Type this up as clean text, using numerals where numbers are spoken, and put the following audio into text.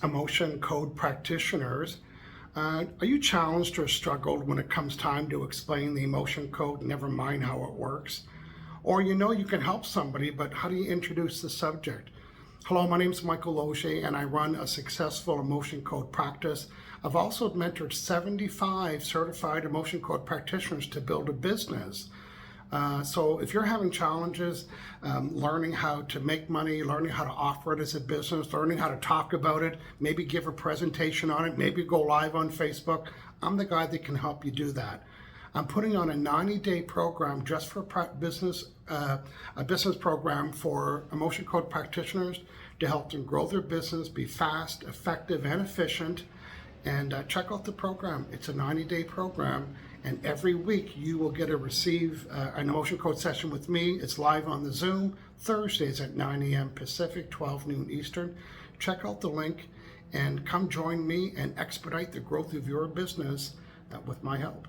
emotion code practitioners. Are you challenged or struggled when it comes time to explain the emotion code, never mind how it works? Or you know you can help somebody, but how do you introduce the subject? Hello, my name is Michael Loge, and I run a successful emotion code practice. I've also mentored 75 certified emotion code practitioners to build a business. So if you're having challenges learning how to make money, learning how to offer it as a business, learning how to talk about it, maybe give a presentation on it, maybe go live on Facebook, I'm the guy that can help you do that. I'm putting on a 90-day program just for business, a business program for emotion code practitioners to help them grow their business, be fast, effective, and efficient. And check out the program. It's a 90-day program, and every week you will get to receive an emotion code session with me. It's live on the Zoom, Thursdays at 9 a.m. Pacific, 12 noon Eastern. Check out the link and come join me and expedite the growth of your business with my help.